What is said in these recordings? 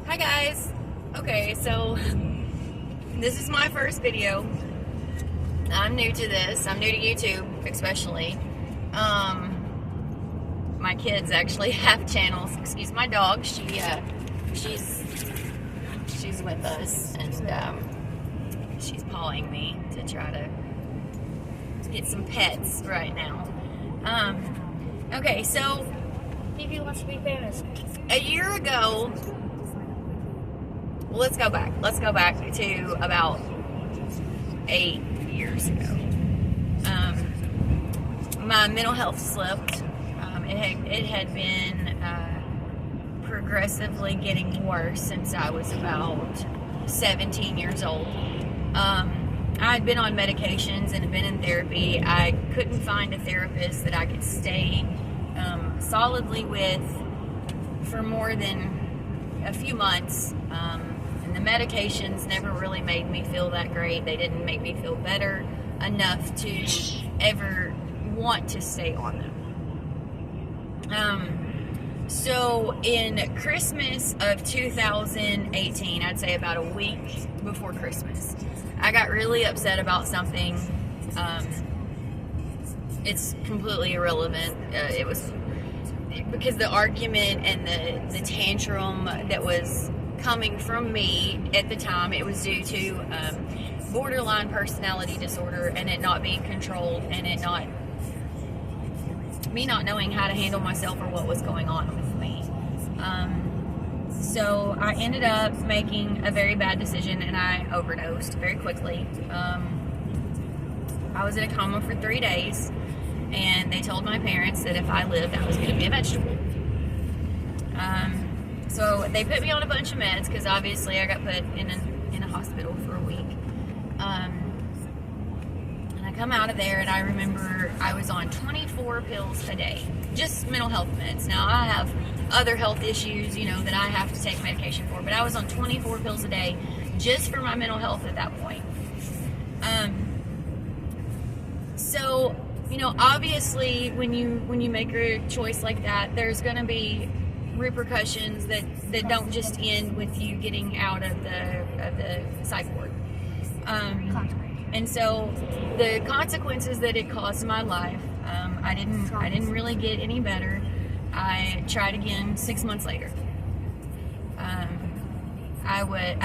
Hi guys. Okay, so this is my first video. I'm new to this. I'm new to YouTube, especially. My kids actually have channels. Excuse my dog. She's with us, and she's pawing me to try to get some pets right now. Okay, so Phoebe wants to be famous. a year ago. Well, let's go back. Let's go back to about 8 years ago. My mental health slipped. It had been progressively getting worse since I was about 17 years old. I had been on medications and had been in therapy. I couldn't find a therapist that I could stay solidly with for more than a few months. And the medications never really made me feel that great. They didn't make me feel better enough to ever want to stay on them. So in Christmas of 2018, I'd say about a week before Christmas, I got really upset about something. It's completely irrelevant. It was because the argument and the tantrum that was coming from me at the time, it was due to borderline personality disorder and it not being controlled, and me not knowing how to handle myself or what was going on with me. So I ended up making a very bad decision and I overdosed very quickly. I was in a coma for 3 days, and they told my parents that if I lived, I was going to be a vegetable. So they put me on a bunch of meds because obviously I got put in a hospital for a week. And I come out of there and I remember I was on 24 pills a day, just mental health meds. Now I have other health issues, that I have to take medication for, but I was on 24 pills a day just for my mental health at that point. So, obviously when you make a choice like that, there's going to be repercussions that don't just end with you getting out of the psych ward. And so the consequences that it caused my life, I didn't really get any better. I tried again 6 months later. I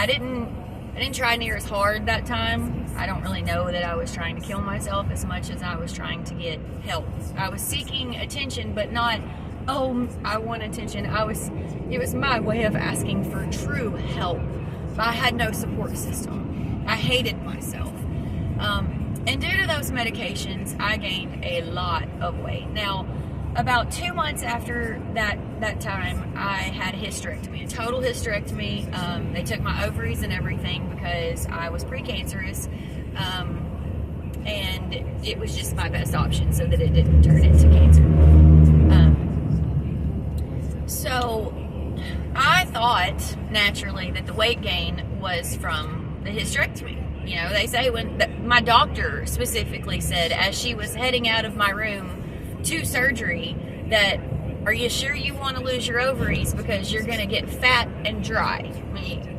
didn't try near as hard that time. I don't really know that I was trying to kill myself as much as I was trying to get help. I was seeking attention, but not, oh, I want attention. It was my way of asking for true help. I had no support system. I hated myself. And due to those medications, I gained a lot of weight. Now, about 2 months after that time, I had a hysterectomy, a total hysterectomy. They took my ovaries and everything because I was precancerous, and it was just my best option so that it didn't turn into cancer. So I thought naturally that the weight gain was from the hysterectomy. They say my doctor specifically said as she was heading out of my room to surgery that, are you sure you want to lose your ovaries because you're going to get fat and dry?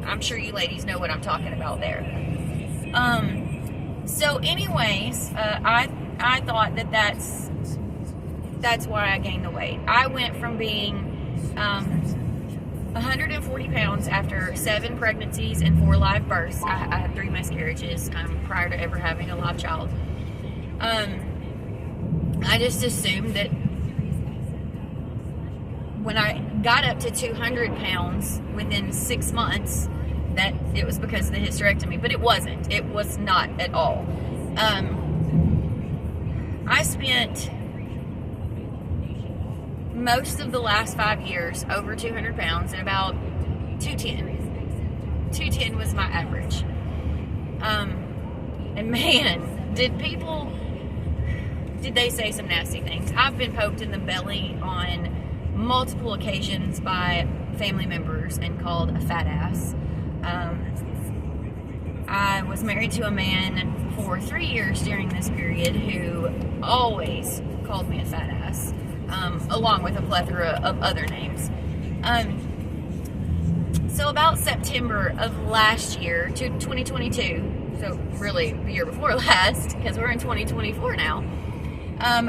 I'm sure you ladies know what I'm talking about there. So anyways, I thought that's why I gained the weight. I went from being 140 pounds after 7 pregnancies and 4 live births. I had 3 miscarriages prior to ever having a live child. I just assumed that when I got up to 200 pounds within 6 months, that it was because of the hysterectomy, but it wasn't. It was not at all. I spent most of the last 5 years over 200 pounds and about 210. 210 was my average. And man, did they say some nasty things. I've been poked in the belly on multiple occasions by family members and called a fat ass. I was married to a man for 3 years during this period who always called me a fat ass, along with a plethora of other names. So about September of last year, to 2022, so really the year before last, because we're in 2024 now,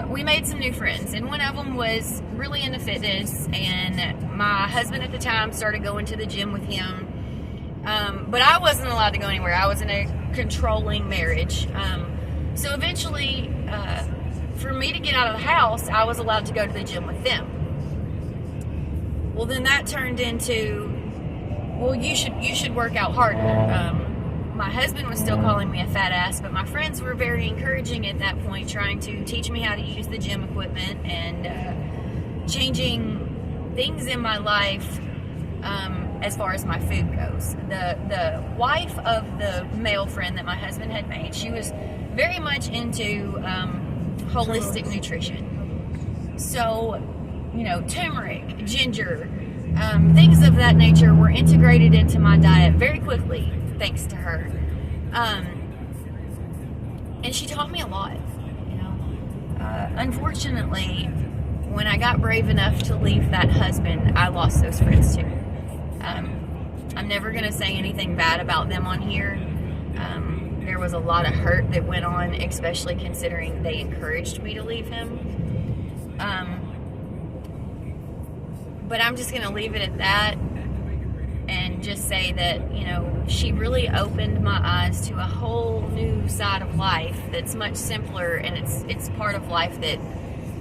we made some new friends, and one of them was really into fitness, and my husband at the time started going to the gym with him, but I wasn't allowed to go anywhere. I was in a controlling marriage. So eventually, for me to get out of the house, I was allowed to go to the gym with them. Well, then that turned into, well, you should work out harder. My husband was still calling me a fat ass, but my friends were very encouraging at that point, trying to teach me how to use the gym equipment and changing things in my life as far as my food goes. The wife of the male friend that my husband had made, she was very much into holistic nutrition. So, turmeric, ginger, things of that nature were integrated into my diet very quickly, thanks to her. And she taught me a lot, Unfortunately, when I got brave enough to leave that husband, I lost those friends too. I'm never going to say anything bad about them on here. There was a lot of hurt that went on, especially considering they encouraged me to leave him. But I'm just going to leave it at that and just say that, she really opened my eyes to a whole new side of life that's much simpler, and it's part of life that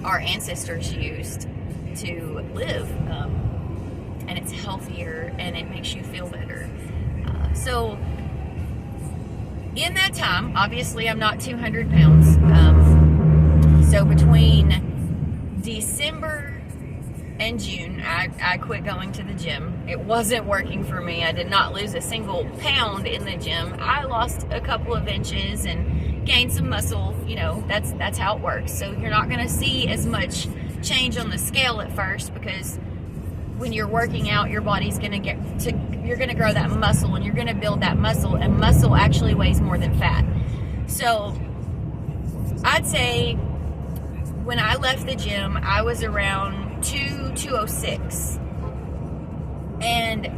our ancestors used to live. And it's healthier, and it makes you feel better. So in that time, obviously I'm not 200 pounds. So between December and June, I quit going to the gym. It wasn't working for me. I did not lose a single pound in the gym. I lost a couple of inches and gained some muscle. That's how it works. So you're not going to see as much change on the scale at first, because when you're working out, your body's going to you're going to grow that muscle, and you're going to build that muscle, and muscle actually weighs more than fat. So I'd say when I left the gym, I was around 206, and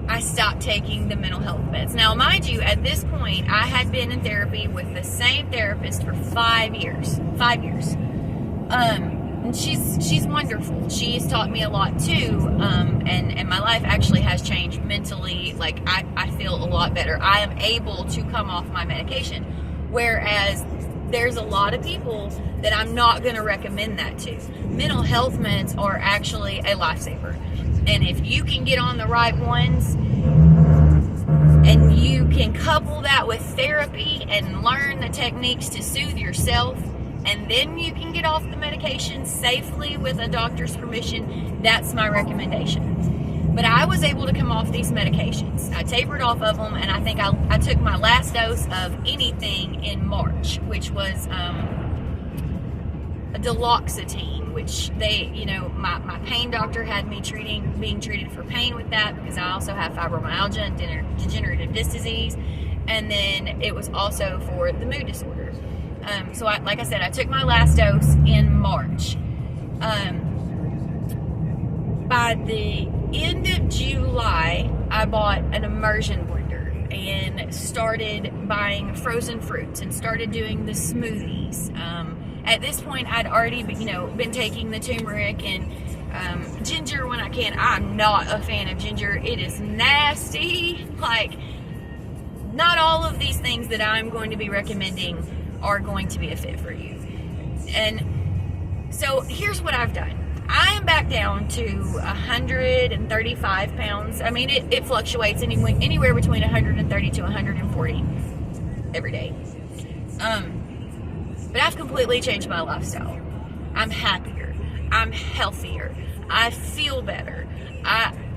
I stopped taking the mental health meds. Now, mind you, at this point, I had been in therapy with the same therapist for 5 years. 5 years. And she's wonderful. She's taught me a lot too, and my life actually has changed mentally. Like, I feel a lot better. I am able to come off my medication, whereas there's a lot of people that I'm not going to recommend that to. Mental health meds are actually a lifesaver, and if you can get on the right ones, and you can couple that with therapy and learn the techniques to soothe yourself, and then you can get off the medication safely with a doctor's permission, that's my recommendation. But I was able to come off these medications. I tapered off of them, and I think I took my last dose of anything in March, which was a duloxetine, which they, my pain doctor had me being treated for pain with that, because I also have fibromyalgia and degenerative disc disease, and then it was also for the mood disorder. So like I said, I took my last dose in March. By the end of July, I bought an immersion blender and started buying frozen fruits and started doing the smoothies. At this point, I'd already been taking the turmeric and ginger when I can. I'm not a fan of ginger. It is nasty. Like, not all of these things that I'm going to be recommending are going to be a fit for you. And so here's what I've done. I am back down to 135 pounds. I mean, it fluctuates anywhere between 130 to 140 every day. But I've completely changed my lifestyle. I'm happier. I'm healthier. I feel better.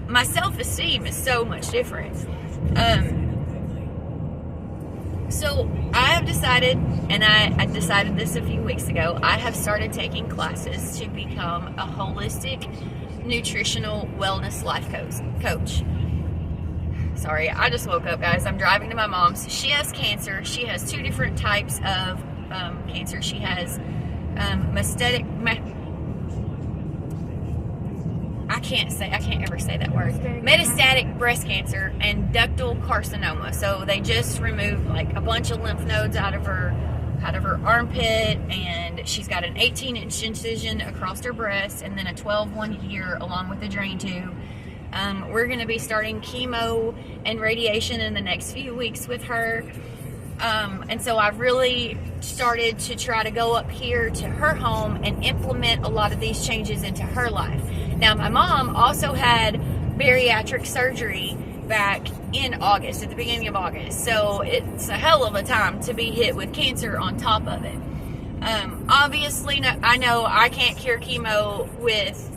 My self-esteem is so much different. So I have decided, and I decided this a few weeks ago, I have started taking classes to become a holistic nutritional wellness life coach. Sorry, I just woke up, guys. I'm driving to my mom's. She has cancer. She has 2 different types of cancer. She has can't ever say that word. Metastatic breast cancer and ductal carcinoma. So they just removed like a bunch of lymph nodes out of her armpit, and she's got an 18-inch incision across her breast, and then a 12-1 here along with a drain tube. We're going to be starting chemo and radiation in the next few weeks with her. And so I've really started to try to go up here to her home and implement a lot of these changes into her life. Now, my mom also had bariatric surgery back in August, at the beginning of August. So it's a hell of a time to be hit with cancer on top of it. Obviously, I know I can't cure chemo with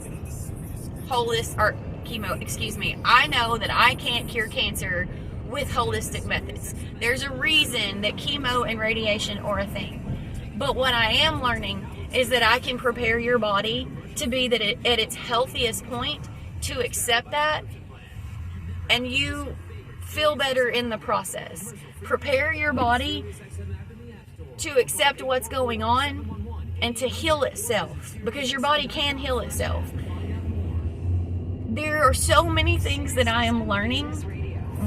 I know that I can't cure cancer with holistic methods. There's a reason that chemo and radiation are a thing. But what I am learning is that I can prepare your body to be at its healthiest point, to accept that, and you feel better in the process. Prepare your body to accept what's going on and to heal itself, because your body can heal itself. There are so many things that I am learning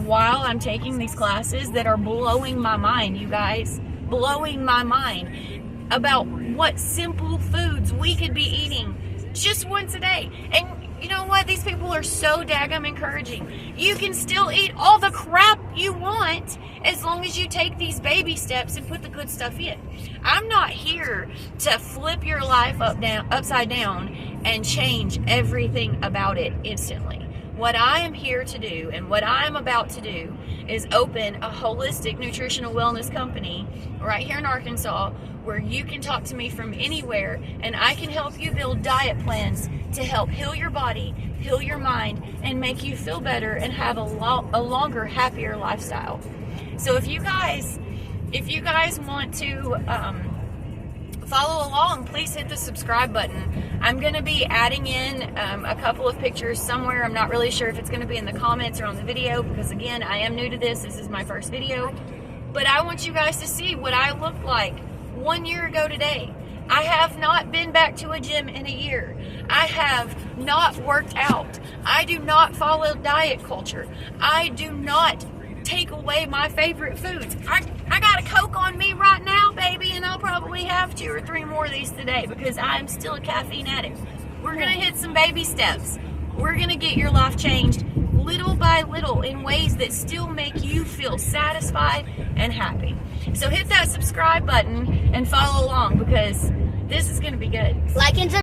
while I'm taking these classes that are blowing my mind, you guys. Blowing my mind about what simple foods we could be eating just once a day. And you know what? These people are so daggum encouraging. You can still eat all the crap you want as long as you take these baby steps and put the good stuff in. I'm not here to flip your life upside down and change everything about it instantly. What I am here to do, and what I'm about to do, is open a holistic nutritional wellness company right here in Arkansas, where you can talk to me from anywhere, and I can help you build diet plans to help heal your body, heal your mind, and make you feel better and have a longer, happier lifestyle. So if you guys want to follow along, please hit the subscribe button. I'm going to be adding in a couple of pictures somewhere. I'm not really sure if it's going to be in the comments or on the video, because again, I am new to this. This is my first video. But I want you guys to see what I looked like 1 year ago today. I have not been back to a gym in a year. I have not worked out. I do not follow diet culture. I do not take away my favorite foods. I got a Coke on me right now, baby, and I'll probably have 2 or 3 more of these today because I'm still a caffeine addict. We're going to hit some baby steps. We're going to get your life changed little by little in ways that still make you feel satisfied and happy. So hit that subscribe button and follow along, because this is going to be good. Like and subscribe.